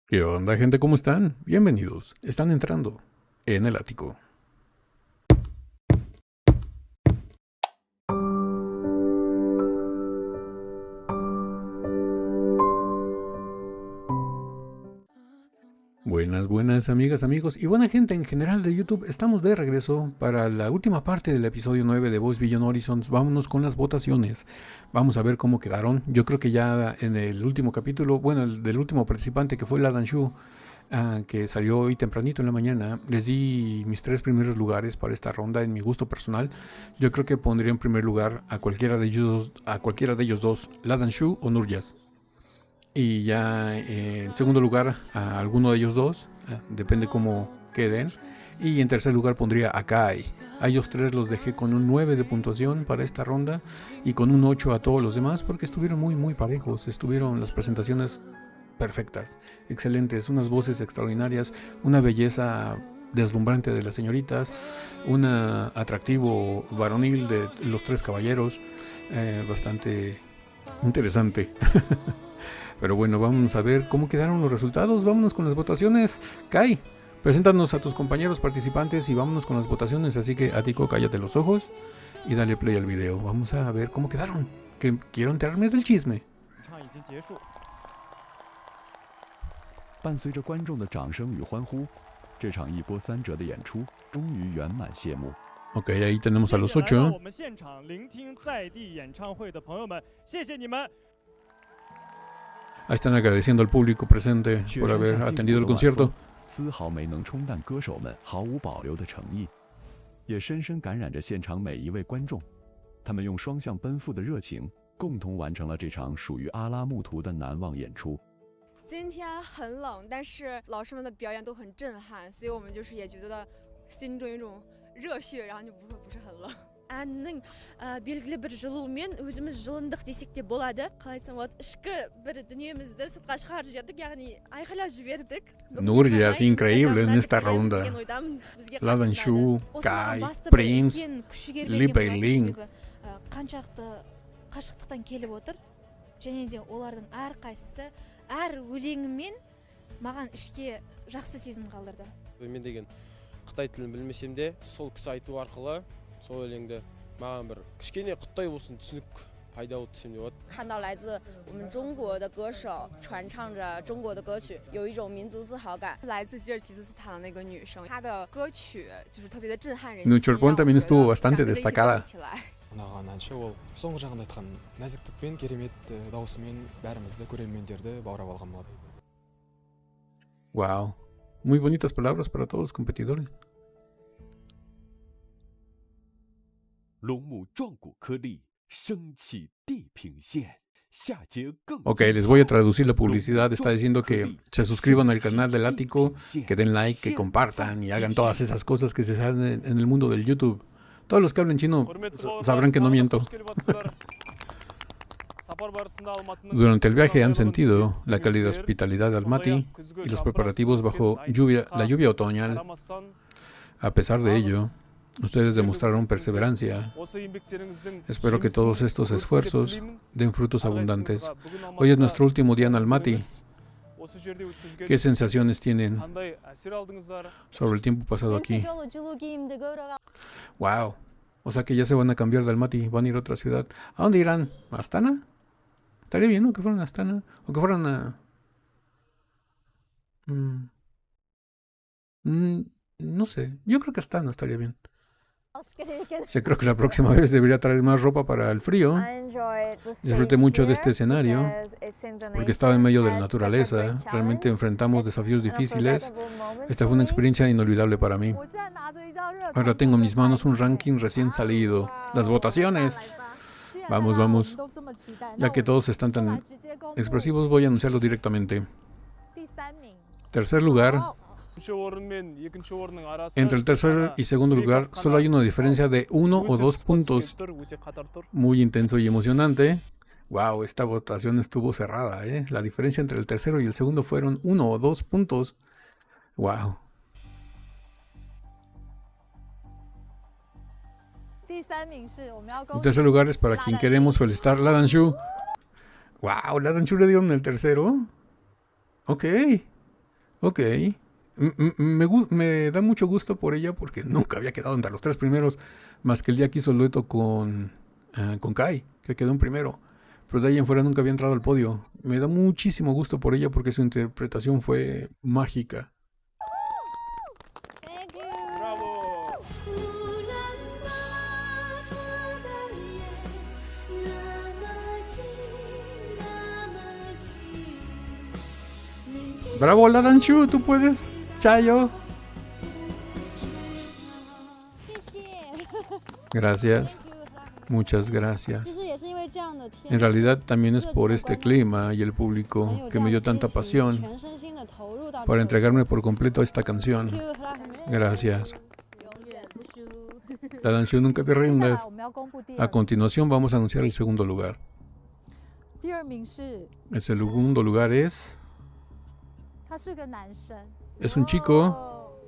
¿Qué onda, gente? ¿Cómo están? Bienvenidos. Están entrando en el ático. Buenas amigas, amigos y buena gente en general de YouTube. Estamos de regreso para la última parte del episodio 9 de Voice Beyond Horizons. Vámonos con las votaciones. Vamos a ver cómo quedaron. Yo creo que ya en el último capítulo, bueno, el del último participante que fue la Danshu, que salió hoy tempranito en la mañana, les di mis 3 primeros lugares para esta ronda en mi gusto personal. Yo creo que pondría en primer lugar a cualquiera de ellos dos, la Danshu o Nurjas. Y ya en segundo lugar a alguno de ellos dos, depende cómo queden. Y en tercer lugar pondría a Kai. A ellos tres los dejé con un 9 de puntuación para esta ronda y con un 8 a todos los demás porque estuvieron muy parejos. Estuvieron las presentaciones perfectas, excelentes, unas voces extraordinarias, una belleza deslumbrante de las señoritas, un atractivo varonil de los tres caballeros, bastante interesante. Pero bueno, vamos a ver cómo quedaron los resultados. Vámonos con las votaciones. Kai, preséntanos a tus compañeros participantes y vámonos con las votaciones. Así que, Atiko, cállate los ojos y dale play al video. Vamos a ver cómo quedaron, que quiero enterarme del chisme. 伴随着观众的掌声与欢呼，这场一波三折的演出终于圆满谢幕。 Ok, ahí tenemos a los 8. 我们现场聆听在地演唱会的朋友们，谢谢你们。 Ahí están agradeciendo al público presente por haber atendido el concierto. 丝毫没能冲淡歌手们毫无保留的诚意，也深深感染着现场每一位观众。他们用双向奔赴的热情，共同完成了这场属于阿拉木图的难忘演出。 今天很冷，但是老师们的表演都很震撼，所以我们就是也觉得心中有一种热血，然后就不是很冷。 әннің белгілі бір жылуымен өзіміз жылындық десек те болады. Қалай айтсам болады, ішкі бір дүниемізді сыртқа шығарып жібердік, яғни айқайлап жібердік. Nurjas, increíble en esta ronda. La Danshu, Kai, Prince, Li Peiling. қаншақты қашықтықтан келіп отыр, және де олардың әрқайсысы әр өлеңімен маған ішке жақсы сезім қалдырды. Мен деген Қытай тілін білмесем де, сол кісі айту арқылы сол өлеңді маған бір кішкене құттай болсын түсінік пайда болды десем де болады. 看到来自我们中国的歌手传唱着中国的歌曲，有一种民族自豪感。来自吉尔吉斯斯坦的那个女生，她的歌曲就是特别的震撼人心。 Nucholpon también estuvo bastante destacada. ұнаған әнші ол соңғы жағында айтқан нәзіктікпен керемет дауысымен бәрімізді көрермендерді баурап алған болатын. Wow, muy bonitas palabras para todos los competidores. 龙目壮骨颗粒，升起地平线。 Ok, les voy a traducir la publicidad. Está diciendo que se suscriban al canal del ático, que den like, que compartan y hagan todas esas cosas que se hacen en el mundo del YouTube. Todos los que hablen chino sabrán que no miento. Durante el viaje han sentido la cálida hospitalidad de Almaty y los preparativos bajo la lluvia otoñal. A pesar de ello, ustedes demostraron perseverancia. Espero que todos estos esfuerzos den frutos abundantes. Hoy es nuestro último día en Almaty. ¿Qué sensaciones tienen sobre el tiempo pasado aquí? Wow. O sea que ya se van a cambiar de Almaty, van a ir a otra ciudad. ¿A dónde irán? ¿A Astana? Estaría bien, ¿no? Que fueran a Astana. O que fueran a... no sé. Yo creo que Astana estaría bien. Sí, creo que la próxima vez debería traer más ropa para el frío. Disfruté mucho de este escenario porque estaba en medio de la naturaleza. Realmente enfrentamos desafíos difíciles. Esta fue una experiencia inolvidable para mí. Ahora tengo en mis manos un ranking recién salido. Las votaciones. Vamos. Ya que todos están tan expresivos, voy a anunciarlo directamente. Tercer lugar. Entre el tercer y segundo lugar solo hay una diferencia de 1 o 2 puntos. Muy intenso y emocionante. Wow, esta votación estuvo cerrada, ¿eh? La diferencia entre el tercero y el segundo fueron 1 o 2 puntos. Wow. El tercer lugar es para quien queremos felicitar, la Danshu. Wow, la Danshu le dieron el tercero. Ok. Ok. Me da mucho gusto por ella porque nunca había quedado entre los 3 primeros, más que el día que hizo el dueto con Kai, que quedó en primero. Pero de ahí en fuera nunca había entrado al podio. Me da muchísimo gusto por ella porque su interpretación fue mágica. 브라보. ¡Bravo, Ladanshu! ¡Tú puedes! ¡Chayo! Gracias. Muchas gracias. En realidad también es por este clima y el público que me dio tanta pasión para entregarme por completo a esta canción. Gracias. Ladanshu, nunca te rindas. A continuación vamos a anunciar el segundo lugar. El segundo lugar es un chico.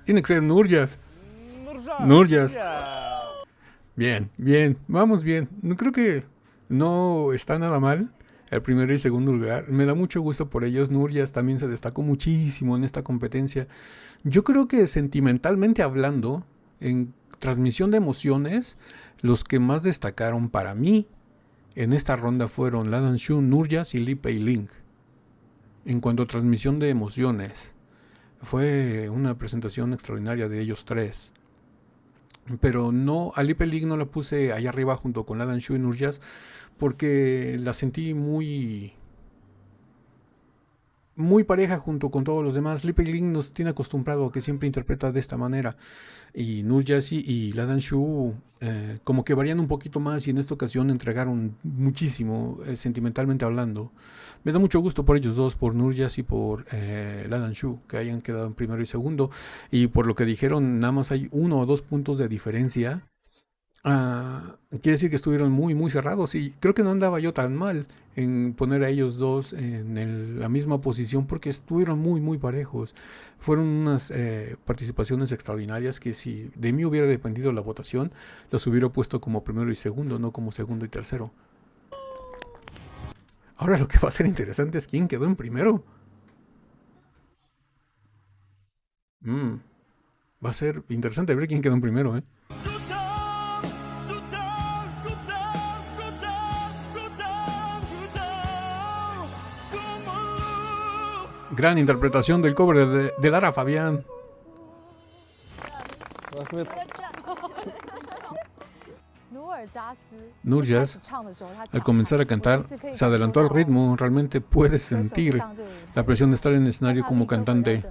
Tiene que ser Nurjas. Nurjas. Bien, bien, vamos bien. No creo que no está nada mal el primero y segundo lugar. Me da mucho gusto por ellos. Nurjas también se destacó muchísimo en esta competencia. Yo creo que sentimentalmente hablando, en transmisión de emociones, los que más destacaron para mí en esta ronda fueron Ladanshu, Nurjas y Lee Pei-ling. En cuanto a transmisión de emociones, fue una presentación extraordinaria de ellos tres. Pero no, a Lee Pei-ling no la puse allá arriba junto con Ladanshu y Nurjas porque la sentí muy pareja junto con todos los demás. Lee Pei-ling nos tiene acostumbrado a que siempre interpreta de esta manera. Y Nurjas y Ladanshu como que varían un poquito más y en esta ocasión entregaron muchísimo, sentimentalmente hablando. Me da mucho gusto por ellos dos, por Nurjas y por Ladanshu, que hayan quedado en primero y segundo. Y por lo que dijeron, nada más hay 1 o 2 puntos de diferencia. Quiere decir que estuvieron muy cerrados y creo que no andaba yo tan mal en poner a ellos dos en la misma posición porque estuvieron muy parejos. Fueron unas participaciones extraordinarias que si de mí hubiera dependido la votación, los hubiera puesto como primero y segundo, no como segundo y tercero. Ahora lo que va a ser interesante es quién quedó en primero. Va a ser interesante ver quién quedó en primero, ¿eh? Gran interpretación del cover de Lara Fabián. Nurjas, al comenzar a cantar, se adelantó al ritmo. Realmente puedes sentir la presión de estar en el escenario como cantante,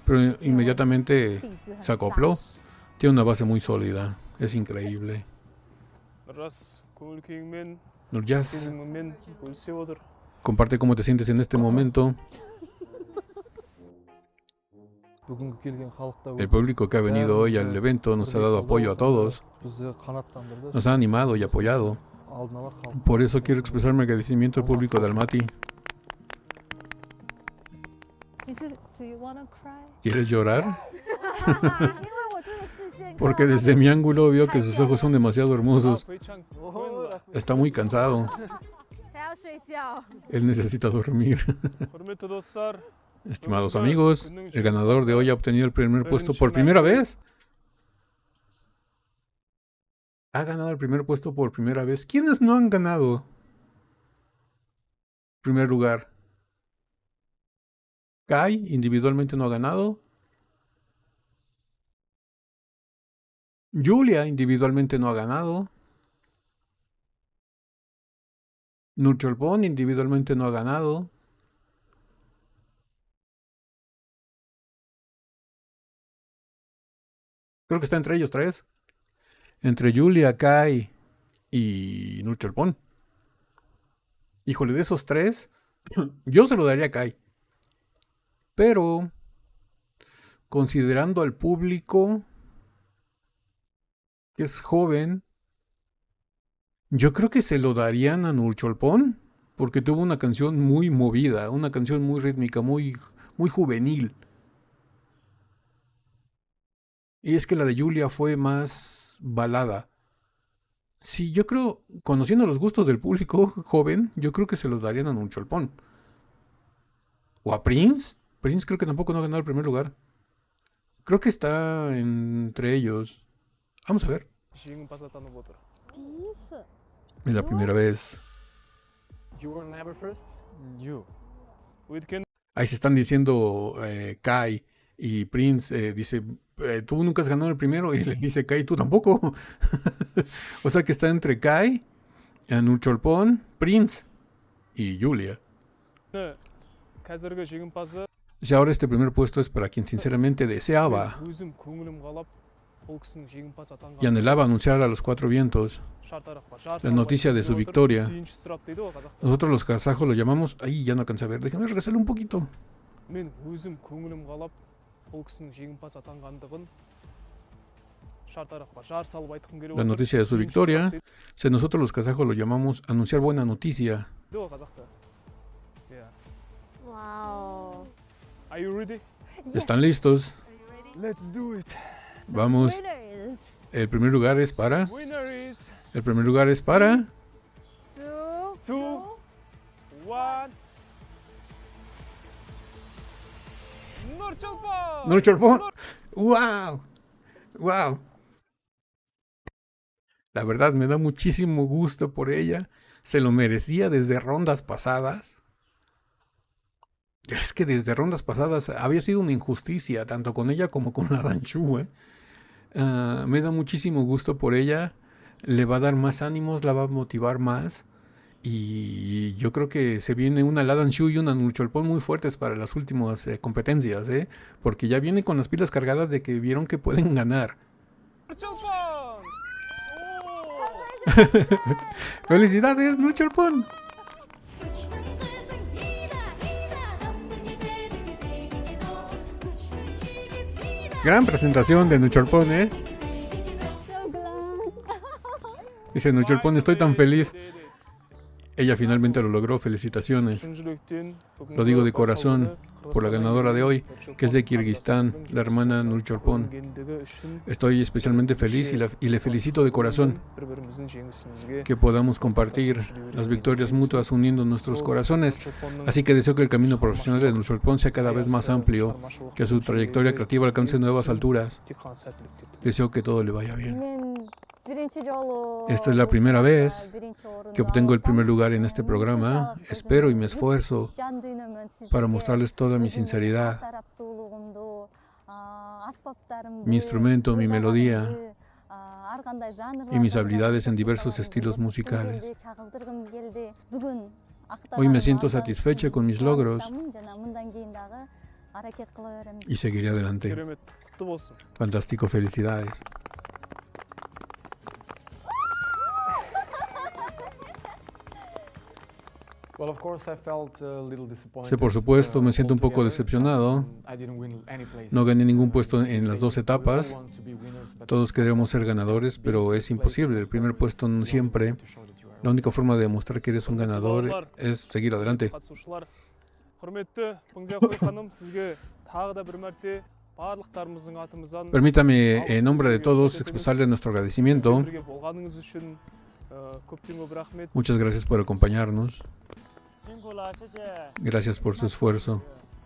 pero inmediatamente se acopló. Tiene una base muy sólida. Es increíble. Nurjas, comparte cómo te sientes en este momento. El público que ha venido hoy al evento nos ha dado apoyo a todos, nos ha animado y apoyado. Por eso quiero expresar mi agradecimiento al público de Almaty. ¿Quieres llorar? Porque desde mi ángulo veo que sus ojos son demasiado hermosos. Está muy cansado. Él necesita dormir. Estimados amigos, el ganador de hoy ha obtenido el primer puesto por primera vez. Ha ganado el primer puesto por primera vez. ¿Quiénes no han ganado primer lugar? Kai individualmente no ha ganado. Julia individualmente no ha ganado. Nurcholpon individualmente no ha ganado. Creo que está entre ellos tres. Entre Julia, Kai y Nurcholpon. Híjole, de esos tres, yo se lo daría a Kai. Pero, considerando al público que es joven, yo creo que se lo darían a Nurcholpon. Porque tuvo una canción muy movida, una canción muy rítmica, muy juvenil. Y es que la de Julia fue más balada. Sí, yo creo, conociendo los gustos del público joven, yo creo que se los darían a Nurcholpon. ¿O a Prince? Prince creo que tampoco no ha ganado el primer lugar. Creo que está entre ellos. Vamos a ver. жеңімпаз атанып отыр. Es la primera vez. You were never first? You. Өйткені Ahí se están diciendo Kai y Prince. Dice, tú nunca has ganado el primero. Y le dice Kai, tú tampoco. O sea que está entre Kai, Nurcholpon, Prince y Julia. қазіргі жеңімпазы Y ahora este primer puesto es para quien sinceramente deseaba өзім көңілім қалап ол кісінің жеңімпаз y атанғанын anhelaba anunciar a los cuatro vientos шартараққа жар la noticia de su victoria. сүйінші сұрап дейді ғой қазақтар. Nosotros los kazajos lo llamamos... Ahí ya no alcancé a ver. Déjame regresarle un poquito. мен өзім көңілім қалап ол кісінің жеңімпаз атанғандығын шартараққа жар салып айтқым келіп La noticia de su victoria. Si nosotros los kazajos lo llamamos anunciar buena noticia. дейді ғой қазақтар. Yeah. Wow. Are you ready? ¿Están listos? Let's do it. Vamos. El primer lugar es para... Winner is El primer lugar es para... 2, 1. Nurcholpon. Nurcholpon. ¡Wow! ¡Wow! La verdad me da muchísimo gusto por ella. Se lo merecía desde rondas pasadas. Es que desde rondas pasadas había sido una injusticia, tanto con ella como con la Danshu. Me da muchísimo gusto por ella. Le va a dar más ánimos, la va a motivar más. Y yo creo que se viene una Ladan Shu y una Nurcholpon muy fuertes para las últimas competencias, porque ya vienen con las pilas cargadas de que vieron que pueden ganar. Nurcholpon. ¡Felicidades, Nurcholpon! Gran presentación de Nurcholpon, Dice Nurcholpon, estoy tan feliz. Ella finalmente lo logró, felicitaciones. Lo digo de corazón por la ganadora de hoy, que es de Kirguistán, la hermana Nurcholpon. Estoy especialmente feliz y le felicito de corazón que podamos compartir las victorias mutuas uniendo nuestros corazones. Así que deseo que el camino profesional de Nurcholpon sea cada vez más amplio, que su trayectoria creativa alcance nuevas alturas. Deseo que todo le vaya bien. Esta es la primera vez que obtengo el primer lugar en este programa. Espero y me esfuerzo para mostrarles toda mi sinceridad, mi instrumento, mi melodía y mis habilidades en diversos estilos musicales. Hoy me siento satisfecha con mis logros y seguiré adelante. керемет. Құтты болсын. Fantástico, felicidades. Well, of course, I felt a little disappointed. Sí, por supuesto, me siento un poco decepcionado. I didn't win any place. No gané ningún puesto en las dos etapas. Todos queremos ser ganadores, pero es imposible. El primer puesto no siempre. La única forma de demostrar que eres un ganador es seguir adelante. қатысушылар, құрметті Пыңзияқой ханым, сізге тағы да бір мәрте барлықтарымыздың атымыздан Permítame, en nombre de todos, expresarle nuestro agradecimiento. бірге болғаныңыз үшін көптен көп рахмет. Muchas gracias por acompañarnos. Gracias por su esfuerzo.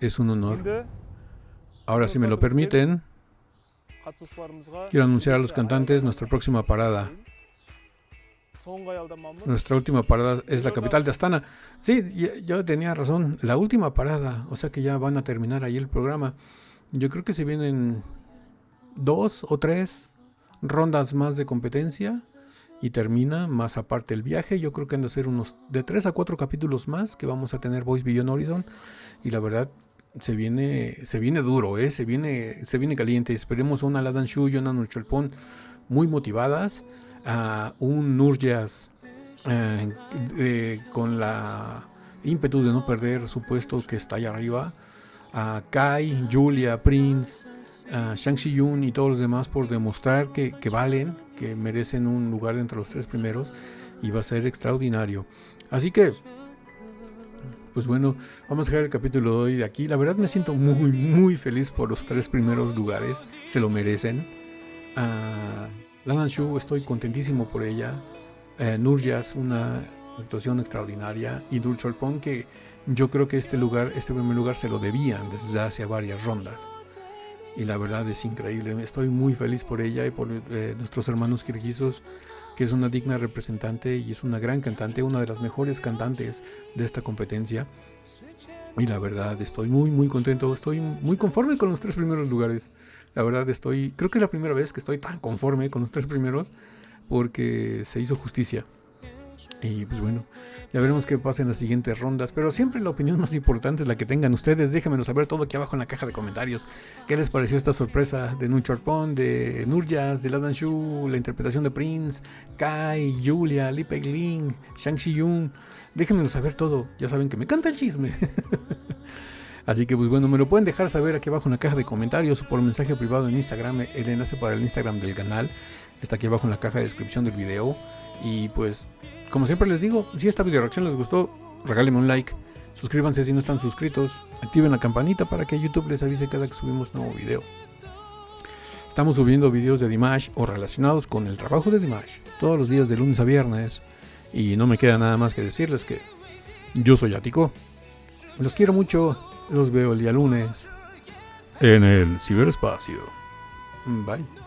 Es un honor. енді Ahora, si me lo permiten, қатысушыларымызға quiero anunciar a los cantantes nuestra próxima parada. соңғы аялдамамыз Nuestra última parada es la capital de Astana. Sí, yo tenía razón. La última parada. O sea que ya van a terminar ahí el programa. Yo creo que se vienen 2 o 3 rondas más de competencia. Y termina más aparte el viaje. Yo creo que han de ser unos de 3 a 4 capítulos más que vamos a tener Voice Beyond Horizon. Y la verdad se viene duro, se viene caliente. Esperemos una Ladan Shu y una Nurcholpon muy motivadas. Un Nurjas con la ímpetu de no perder su puesto que está allá arriba. Kai, Julia, Prince, Shang Shi-yun y todos los demás por demostrar que valen, que merecen un lugar entre los 3 primeros, y va a ser extraordinario. Así que, pues bueno, vamos a dejar el capítulo de hoy de aquí. La verdad me siento muy, muy feliz por los 3 primeros lugares, se lo merecen. Ladan Shu, estoy contentísimo por ella. Nurjas, una actuación extraordinaria. Y Nurcholpon, que Yo creo que este primer lugar se lo debían desde hace varias rondas. Y la verdad es increíble. Estoy muy feliz por ella y por nuestros hermanos kirguisos, que es una digna representante y es una gran cantante, una de las mejores cantantes de esta competencia. Y la verdad estoy muy muy contento, estoy muy conforme con los 3 primeros lugares. La verdad creo que es la primera vez que estoy tan conforme con los 3 primeros, porque se hizo justicia. Y pues bueno, ya veremos qué pasa en las siguientes rondas. Pero siempre la opinión más importante es la que tengan ustedes. Déjenmelo saber todo aquí abajo en la caja de comentarios. ¿Qué les pareció esta sorpresa de Nuncharpon, de Nurjas, de Ladan Shu, la interpretación de Prince, Kai, Julia, Lee Peg Ling, Shang Shi-yun? Déjenmelo saber todo. Ya saben que me encanta el chisme. Así que pues bueno, me lo pueden dejar saber aquí abajo en la caja de comentarios o por mensaje privado en Instagram. El enlace para el Instagram del canal está aquí abajo en la caja de descripción del video. Y pues, como siempre les digo, si esta video reacción les gustó, regálenme un like, suscríbanse si no están suscritos, activen la campanita para que YouTube les avise cada que subimos nuevo video. Estamos subiendo videos de Dimash o relacionados con el trabajo de Dimash todos los días de lunes a viernes. Y no me queda nada más que decirles que yo soy Ático. Los quiero mucho, los veo el día lunes en el ciberespacio. Bye.